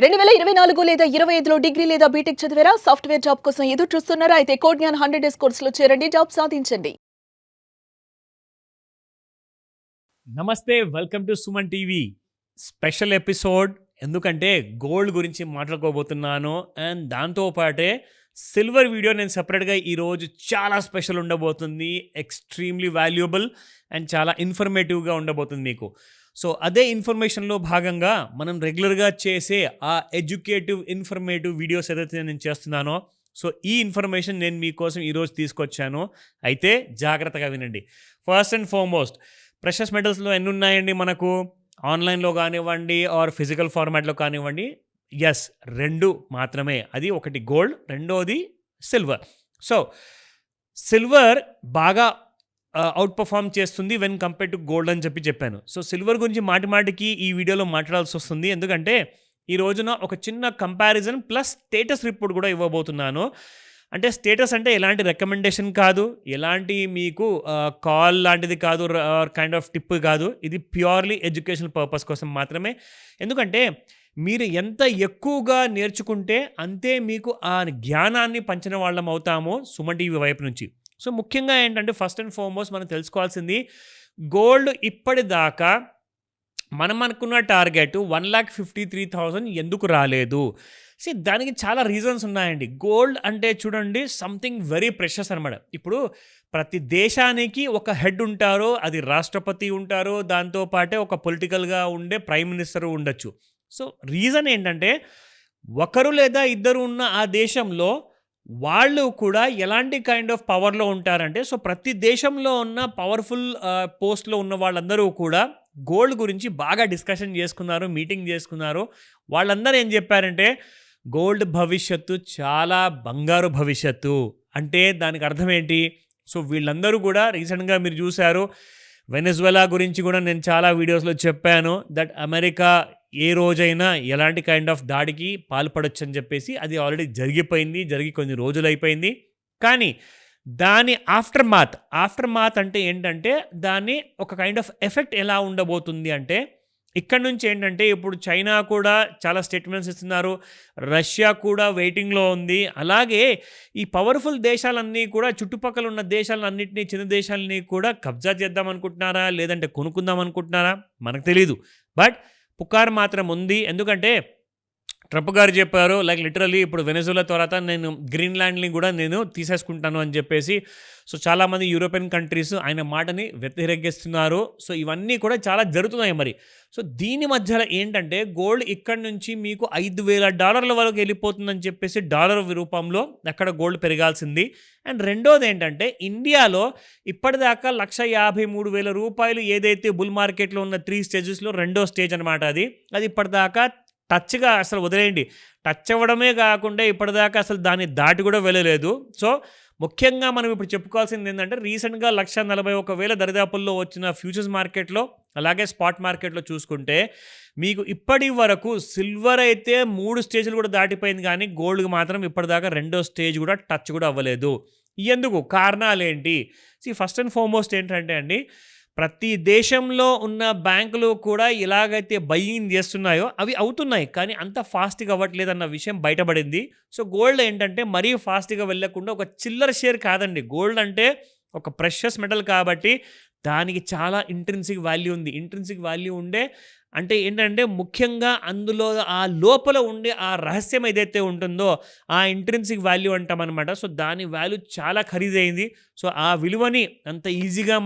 2024 లేదా 25లో డిగ్రీ లేదా బీటెక్ చదివారా? సాఫ్ట్‌వేర్ జాబ్ కోసం ఎదురు చూస్తున్నారా? అయితే కోడ్ జ్ఞాన్ 100 డేస్ కోర్సులో చేరండి. జాబ్ సాధించండి. నమస్తే welcome to Suman TV special episode. ఎందుకంటే గోల్డ్ గురించి మాట్లాడుకోబోతున్నాను అండ్ దాంతో పాటే సిల్వర్ వీడియో నేను సెపరేట్గా ఈరోజు చాలా స్పెషల్ ఉండబోతుంది. ఎక్స్ట్రీమ్లీ వాల్యుబుల్ అండ్ చాలా ఇన్ఫర్మేటివ్గా ఉండబోతుంది మీకు. సో అదే ఇన్ఫర్మేషన్లో భాగంగా మనం రెగ్యులర్గా చేసే ఆ ఎడ్యుకేటివ్ ఇన్ఫర్మేటివ్ వీడియోస్ ఏదైతే నేను చేస్తున్నానో, సో ఈ ఇన్ఫర్మేషన్ నేను మీకోసం ఈరోజు తీసుకొచ్చాను. అయితే జాగ్రత్తగా వినండి. ఫస్ట్ అండ్ ఫార్మోస్ట్, ప్రెషస్ మెటల్స్లో ఎన్ని ఉన్నాయండి మనకు? ఆన్లైన్లో కానివ్వండి ఆర్ ఫిజికల్ ఫార్మాట్లో కానివ్వండి, ఎస్, రెండు మాత్రమే. అది ఒకటి గోల్డ్, రెండోది సిల్వర్. సో సిల్వర్ బాగా అవుట్ పర్ఫామ్ చేస్తుంది వెన్ కంపేర్ టు గోల్డ్ అని చెప్పాను. సో సిల్వర్ గురించి మాటిమాటికి ఈ వీడియోలో మాట్లాడాల్సి వస్తుంది. ఎందుకంటే ఈ రోజున ఒక చిన్న కంపారిజన్ ప్లస్ స్టేటస్ రిపోర్ట్ కూడా ఇవ్వబోతున్నాను. అంటే స్టేటస్ అంటే ఎలాంటి రికమెండేషన్ కాదు, ఎలాంటి మీకు కాల్ లాంటిది కాదు, కైండ్ ఆఫ్ టిప్ కాదు. ఇది ప్యూర్లీ ఎడ్యుకేషనల్ పర్పస్ కోసం మాత్రమే. ఎందుకంటే మీరు ఎంత ఎక్కువగా నేర్చుకుంటే అంతే మీకు ఆ జ్ఞానాన్ని పంచిన వాళ్ళం అవుతాము సుమన్ టీవీ వైపు నుంచి. సో ముఖ్యంగా ఏంటంటే ఫస్ట్ అండ్ ఫార్మోస్ట్ మనం తెలుసుకోవాల్సింది, గోల్డ్ ఇప్పటిదాకా మనం అనుకున్న టార్గెట్ 1,53,000 ఎందుకు రాలేదు? దానికి చాలా రీజన్స్ ఉన్నాయండి. గోల్డ్ అంటే చూడండి, సంథింగ్ వెరీ ప్రెషస్ అనమాట. ఇప్పుడు ప్రతి దేశానికి ఒక హెడ్ ఉంటారు, అది రాష్ట్రపతి ఉంటారు, దాంతోపాటే ఒక పొలిటికల్గా ఉండే ప్రైమ్ మినిస్టర్ ఉండొచ్చు. సో రీజన్ ఏంటంటే ఒకరు లేదా ఇద్దరు ఉన్న ఆ దేశంలో వాళ్ళు కూడా ఎలాంటి కైండ్ ఆఫ్ పవర్లో ఉంటారంటే, సో ప్రతి దేశంలో ఉన్న పవర్ఫుల్ పోస్ట్లో ఉన్న వాళ్ళందరూ కూడా గోల్డ్ గురించి బాగా డిస్కషన్ చేసుకున్నారు, మీటింగ్ చేసుకున్నారు. వాళ్ళందరూ ఏం చెప్పారంటే గోల్డ్ భవిష్యత్తు చాలా బంగారు భవిష్యత్తు. అంటే దానికి అర్థం ఏంటి? సో వీళ్ళందరూ కూడా రీసెంట్గా మీరు చూశారు, వెనెజువెలా గురించి కూడా నేను చాలా వీడియోస్లో చెప్పాను దట్ అమెరికా ఏ రోజైనా ఎలాంటి కైండ్ ఆఫ్ దాడికి పాల్పడొచ్చు అని చెప్పేసి. అది ఆల్రెడీ జరిగి కొన్ని రోజులు అయిపోయింది. కానీ దాని ఆఫ్టర్ మాత్ అంటే ఏంటంటే దాని ఒక కైండ్ ఆఫ్ ఎఫెక్ట్ ఎలా ఉండబోతుంది అంటే, ఇక్కడ నుంచి ఏంటంటే ఇప్పుడు చైనా కూడా చాలా స్టేట్మెంట్స్ ఇస్తున్నారు, రష్యా కూడా వెయిటింగ్లో ఉంది. అలాగే ఈ పవర్ఫుల్ దేశాలన్నీ కూడా చుట్టుపక్కల ఉన్న దేశాలన్నింటినీ, చిన్న దేశాలని కూడా కబ్జా చేద్దాం అనుకుంటున్నారా, లేదంటే కొనుక్కుందాం అనుకుంటున్నారా మనకు తెలీదు. బట్ పుకార్ మాత్రం ఉంది. ఎందుకంటే ట్రంప్ గారు చెప్పారు, లైక్ లిటరలీ ఇప్పుడు వెనెజులా తర్వాత నేను గ్రీన్లాండ్ని కూడా నేను తీసేసుకుంటాను అని చెప్పేసి. సో చాలామంది యూరోపియన్ కంట్రీస్ ఆయన మాటని వ్యతిరేకిస్తున్నారు. సో ఇవన్నీ కూడా చాలా జరుగుతున్నాయి మరి. సో దీని మధ్యలో ఏంటంటే గోల్డ్ ఇక్కడ నుంచి మీకు $5,000 వరకు వెళ్ళిపోతుందని చెప్పేసి డాలర్ రూపంలో అక్కడ గోల్డ్ పెరగాల్సింది. అండ్ రెండోది ఏంటంటే ఇండియాలో ఇప్పటిదాకా $153,000 ఏదైతే బుల్ మార్కెట్లో ఉన్న 3 స్టేజెస్లో రెండో స్టేజ్ అనమాట. అది ఇప్పటిదాకా టచ్గా అసలు వదిలేయండి, టచ్ అవ్వడమే కాకుండా ఇప్పటిదాకా అసలు దాన్ని దాటి కూడా వెళ్ళలేదు. సో ముఖ్యంగా మనం ఇప్పుడు చెప్పుకోవాల్సింది ఏంటంటే రీసెంట్గా 141,000 దరిదాపుల్లో వచ్చిన ఫ్యూచర్స్ మార్కెట్లో, అలాగే స్పాట్ మార్కెట్లో చూసుకుంటే మీకు ఇప్పటి వరకు సిల్వర్ అయితే 3 స్టేజ్లు కూడా దాటిపోయింది, కానీ గోల్డ్కి మాత్రం ఇప్పటిదాకా రెండో స్టేజ్ కూడా టచ్ కూడా అవ్వలేదు. ఎందుకు? కారణాలు ఏంటి? ఫస్ట్ అండ్ ఫార్మోస్ట్ ఏంటంటే అండి, ప్రతి దేశంలో ఉన్న బ్యాంకులు కూడా ఎలాగైతే బయింగ్ చేస్తున్నాయో అవి అవుతున్నాయి, కానీ అంత ఫాస్ట్గా అవ్వట్లేదు అన్న విషయం బయటపడింది. సో గోల్డ్ ఏంటంటే మరీ ఫాస్ట్గా వెళ్ళకుండా ఒక చిల్లర షేర్ కాదండి. గోల్డ్ అంటే ఒక ప్రెషస్ మెటల్ కాబట్టి దానికి చాలా ఇంట్రిన్సిక్ వాల్యూ ఉంది. ఇంట్రిన్సిక్ వాల్యూ ఉండే అంటే ఏంటంటే ముఖ్యంగా అందులో ఆ లోపల ఉండే ఆ రహస్యం ఏదైతే ఉంటుందో ఆ ఇంట్రిన్సిక్ వాల్యూ అంటామన్నమాట. సో దాని వాల్యూ చాలా ఖరీదైంది. సో ఆ విలువని అంత ఈజీగా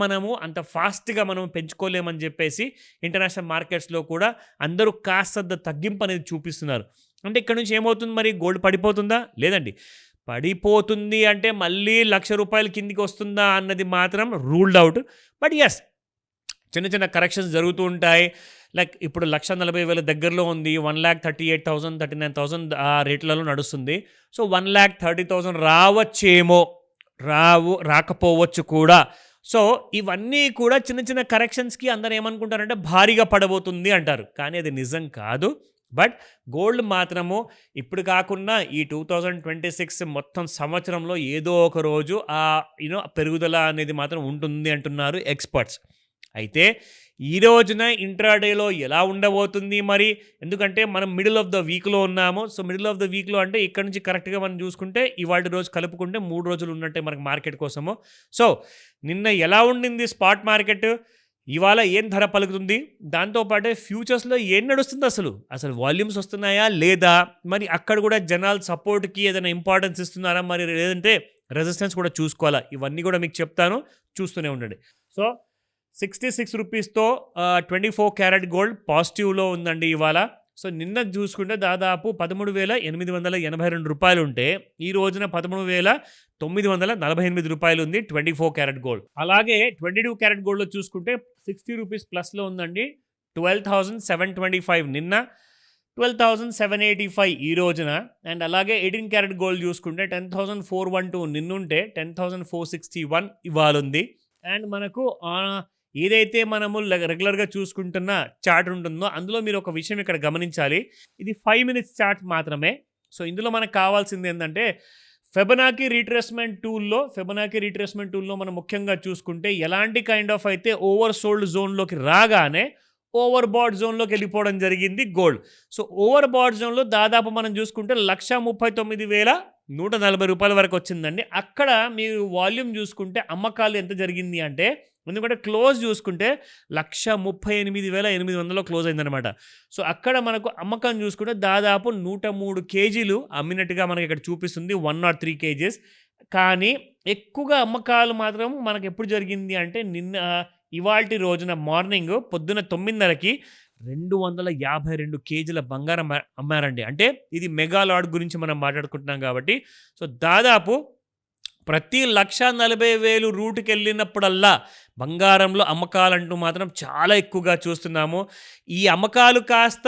అంత ఫాస్ట్గా మనం పెంచుకోలేమని చెప్పేసి ఇంటర్నేషనల్ మార్కెట్స్లో కూడా అందరూ కాస్త తగ్గింపు అనేది చూపిస్తున్నారు. అంటే ఇక్కడ నుంచి ఏమవుతుంది మరి? గోల్డ్ పడిపోతుందా? లేదండి. పడిపోతుంది అంటే మళ్ళీ ₹1,00,000 కిందికి వస్తుందా అన్నది మాత్రం రూల్డ్ అవుట్. బట్ ఎస్, చిన్న చిన్న కరెక్షన్స్ జరుగుతూ ఉంటాయి. లైక్ ఇప్పుడు 1,40,000 దగ్గరలో ఉంది, 1,38,000 39,000 ఆ రేట్లలో నడుస్తుంది. సో 1,30,000 రావచ్చేమో, రాకపోవచ్చు కూడా. సో ఇవన్నీ కూడా చిన్న చిన్న కరెక్షన్స్కి అందరూ ఏమనుకుంటారంటే భారీగా పడబోతుంది అంటారు, కానీ అది నిజం కాదు. బట్ గోల్డ్ మాత్రము ఇప్పుడు కాకుండా ఈ 2026 మొత్తం సంవత్సరంలో ఏదో ఒక రోజు ఆ పెరుగుదల అనేది మాత్రం ఉంటుంది అంటున్నారు ఎక్స్పర్ట్స్. అయితే ఈ రోజున ఇంట్రాడేలో ఎలా ఉండబోతుంది మరి, ఎందుకంటే మనం మిడిల్ ఆఫ్ ద వీక్లో ఉన్నాము. సో మిడిల్ ఆఫ్ ద వీక్లో అంటే ఇక్కడ నుంచి కరెక్ట్గా మనం చూసుకుంటే ఇవాళ రోజు కలుపుకుంటే 3 రోజులు ఉన్నట్టే మనకు మార్కెట్ కోసము. సో నిన్న ఎలా ఉండింది స్పాట్ మార్కెట్, ఇవాళ ఏం ధర పలుకుతుంది, దాంతోపాటే ఫ్యూచర్స్లో ఏం నడుస్తుంది, అసలు వాల్యూమ్స్ వస్తున్నాయా లేదా, మరి అక్కడ కూడా జనాలు సపోర్ట్కి ఏదైనా ఇంపార్టెన్స్ ఇస్తున్నారా, మరి లేదంటే రెసిస్టెన్స్ కూడా చూసుకోవాలా, ఇవన్నీ కూడా మీకు చెప్తాను, చూస్తూనే ఉండండి. సో 66 రూపీస్తో 24 క్యారెట్ గోల్డ్ పాజిటివ్లో ఉందండి ఇవాళ. సో నిన్న చూసుకుంటే దాదాపు 13,882 రూపాయలు ఉంటే ఈ రోజున 13,948 రూపాయలు ఉంది 24 క్యారెట్ గోల్డ్. అలాగే 22 క్యారెట్ గోల్డ్లో చూసుకుంటే 60 రూపీస్ ప్లస్లో ఉందండి. 12,725 నిన్న, 12,785 ఈ రోజున. అండ్ అలాగే 18 క్యారెట్ గోల్డ్ చూసుకుంటే 10,412 నిన్నుంటే 10,461 ఇవాళ ఉంది. అండ్ మనకు ఏదైతే మనము రెగ్యులర్గా చూసుకుంటున్న చార్ట్ ఉంటుందో అందులో మీరు ఒక విషయం ఇక్కడ గమనించాలి, ఇది 5 మినిట్స్ చార్ట్ మాత్రమే. సో ఇందులో మనకు కావాల్సింది ఏంటంటే ఫెబనాకీ రీట్రేస్మెంట్ టూల్లో మనం ముఖ్యంగా చూసుకుంటే ఎలాంటి కైండ్ ఆఫ్ అయితే ఓవర్ సోల్డ్ జోన్లోకి రాగానే ఓవర్ బాట్ జోన్లోకి వెళ్ళిపోవడం జరిగింది గోల్డ్. సో ఓవర్ బాట్ జోన్లో దాదాపు మనం చూసుకుంటే 139,140 రూపాయల వరకు వచ్చిందండి. అక్కడ మీరు వాల్యూమ్ చూసుకుంటే అమ్మకాలు ఎంత జరిగింది అంటే, ఎందుకంటే క్లోజ్ చూసుకుంటే 138,800 క్లోజ్ అయిందనమాట. సో అక్కడ మనకు అమ్మకం చూసుకుంటే దాదాపు 103 కేజీలు అమ్మినట్టుగా మనకి ఇక్కడ చూపిస్తుంది, 103 కేజీస్. కానీ ఎక్కువగా అమ్మకాలు మాత్రం మనకు ఎప్పుడు జరిగింది అంటే ఇవాల్టి రోజున మార్నింగ్ పొద్దున 9:30కి 252 కేజీల బంగారం అమ్మారండి. అంటే ఇది మెగా లాట్ గురించి మనం మాట్లాడుకుంటున్నాం కాబట్టి. సో దాదాపు ప్రతి 140,000 రూట్కి వెళ్ళినప్పుడల్లా బంగారంలో అమ్మకాలంటూ మాత్రం చాలా ఎక్కువగా చూస్తున్నాము. ఈ అమ్మకాలు కాస్త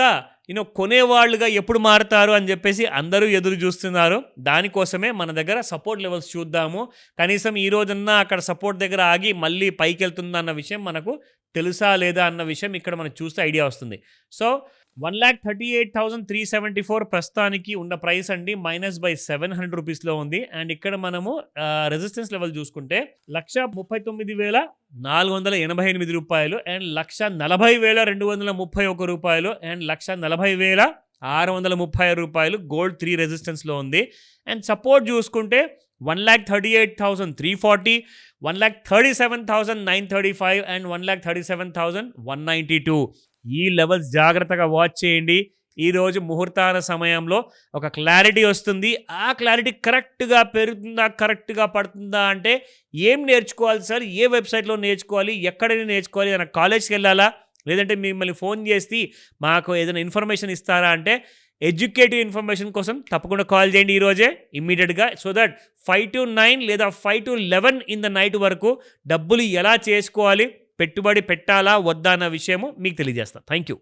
కొనేవాళ్ళుగా ఎప్పుడు మారుతారు అని చెప్పేసి అందరూ ఎదురు చూస్తున్నారు. దానికోసమే మన దగ్గర సపోర్ట్ లెవెల్స్ చూద్దాము. కనీసం ఈ రోజన్నా అక్కడ సపోర్ట్ దగ్గర ఆగి మళ్ళీ పైకి వెళ్తుందా అన్న విషయం మనకు తెలుసా లేదా అన్న విషయం ఇక్కడ మనం చూస్తే ఐడియా వస్తుంది. సో 1,38,374 ప్రస్తుతానికి ఉన్న ప్రైస్ అండి, -700 రూపీస్లో ఉంది. అండ్ ఇక్కడ మనము రెసిస్టెన్స్ లెవెల్ చూసుకుంటే 1,39,488 రూపాయలు అండ్ 1,40,231 రూపాయలు అండ్ 1,40,636 రూపాయలు గోల్డ్ 3 రెసిస్టెన్స్లో ఉంది. అండ్ సపోర్ట్ చూసుకుంటే 1,38,340, 1,37,935 అండ్ 1,37,192. ఈ లెవెల్స్ జాగ్రత్తగా వాచ్ చేయండి. ఈరోజు ముహూర్తాల సమయంలో ఒక క్లారిటీ వస్తుంది. ఆ క్లారిటీ కరెక్ట్గా పెరుగుతుందా, కరెక్ట్గా పడుతుందా అంటే ఏం నేర్చుకోవాలి సార్, ఏ వెబ్సైట్లో నేర్చుకోవాలి, ఎక్కడైనా నేర్చుకోవాలి, ఏదైనా కాలేజ్కి వెళ్ళాలా, లేదంటే మిమ్మల్ని ఫోన్ చేసి మాకు ఏదైనా ఇన్ఫర్మేషన్ ఇస్తారా అంటే ఎడ్యుకేటివ్ ఇన్ఫర్మేషన్ కోసం తప్పకుండా కాల్ చేయండి ఈరోజే ఇమ్మీడియట్గా. సో దట్ 5 to 9 లేదా 5 to 11 ఇన్ ద నైట్ వరకు డబ్బులు ఎలా చేసుకోవాలి, పెట్టుబడి పెట్టాలా వద్దా అన్న విషయము మీకు తెలియజేస్తాను. Thank you.